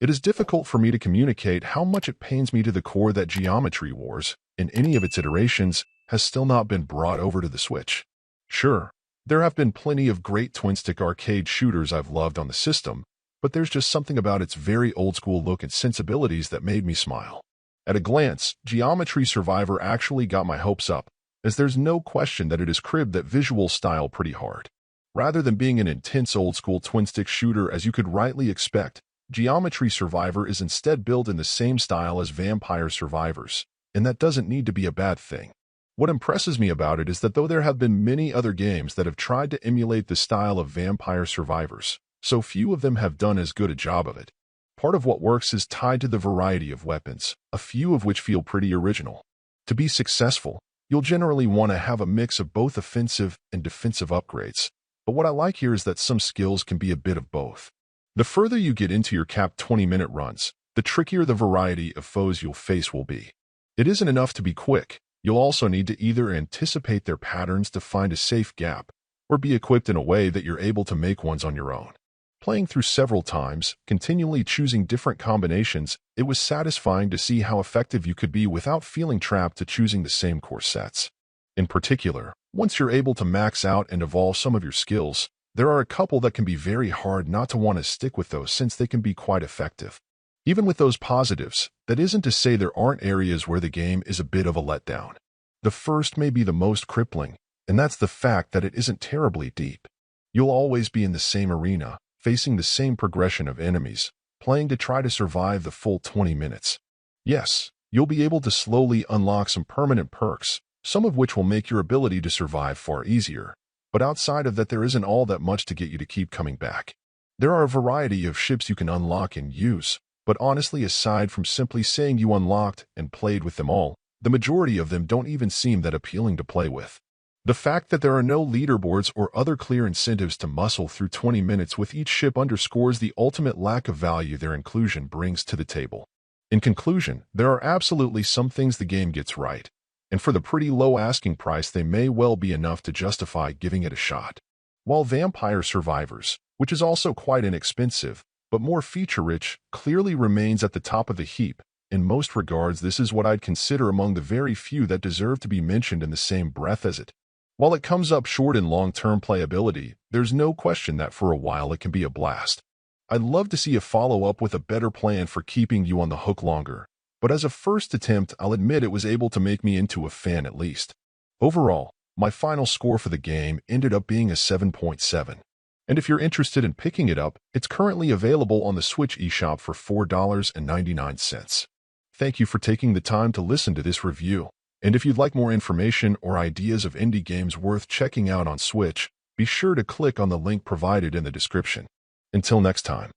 It is difficult for me to communicate how much it pains me to the core that Geometry Wars, in any of its iterations, has still not been brought over to the Switch. Sure, there have been plenty of great twin-stick arcade shooters I've loved on the system, but there's just something about its very old-school look and sensibilities that made me smile. At a glance, Geometry Survivor actually got my hopes up, as there's no question that it is cribbed that visual style pretty hard. Rather than being an intense old-school twin-stick shooter as you could rightly expect, Geometry Survivor is instead built in the same style as Vampire Survivors, and that doesn't need to be a bad thing. What impresses me about it is that though there have been many other games that have tried to emulate the style of Vampire Survivors, so few of them have done as good a job of it. Part of what works is tied to the variety of weapons, a few of which feel pretty original. To be successful, you'll generally want to have a mix of both offensive and defensive upgrades, but what I like here is that some skills can be a bit of both. The further you get into your capped 20-minute runs, the trickier the variety of foes you'll face will be. It isn't enough to be quick. You'll also need to either anticipate their patterns to find a safe gap, or be equipped in a way that you're able to make ones on your own. Playing through several times, continually choosing different combinations, it was satisfying to see how effective you could be without feeling trapped to choosing the same core sets. In particular, once you're able to max out and evolve some of your skills, there are a couple that can be very hard not to want to stick with those since they can be quite effective. Even with those positives, that isn't to say there aren't areas where the game is a bit of a letdown. The first may be the most crippling, and that's the fact that it isn't terribly deep. You'll always be in the same arena, facing the same progression of enemies, playing to try to survive the full 20 minutes. Yes, you'll be able to slowly unlock some permanent perks, some of which will make your ability to survive far easier, but outside of that there isn't all that much to get you to keep coming back. There are a variety of ships you can unlock and use, but honestly aside from simply saying you unlocked and played with them all, the majority of them don't even seem that appealing to play with. The fact that there are no leaderboards or other clear incentives to muscle through 20 minutes with each ship underscores the ultimate lack of value their inclusion brings to the table. In conclusion, there are absolutely some things the game gets right, and for the pretty low asking price they may well be enough to justify giving it a shot. While Vampire Survivors, which is also quite inexpensive, but more feature-rich, clearly remains at the top of the heap, in most regards this is what I'd consider among the very few that deserve to be mentioned in the same breath as it. While it comes up short in long-term playability, there's no question that for a while it can be a blast. I'd love to see a follow-up with a better plan for keeping you on the hook longer, but as a first attempt, I'll admit it was able to make me into a fan at least. Overall, my final score for the game ended up being a 7.7. And if you're interested in picking it up, it's currently available on the Switch eShop for $4.99. Thank you for taking the time to listen to this review. And if you'd like more information or ideas of indie games worth checking out on Switch, be sure to click on the link provided in the description. Until next time.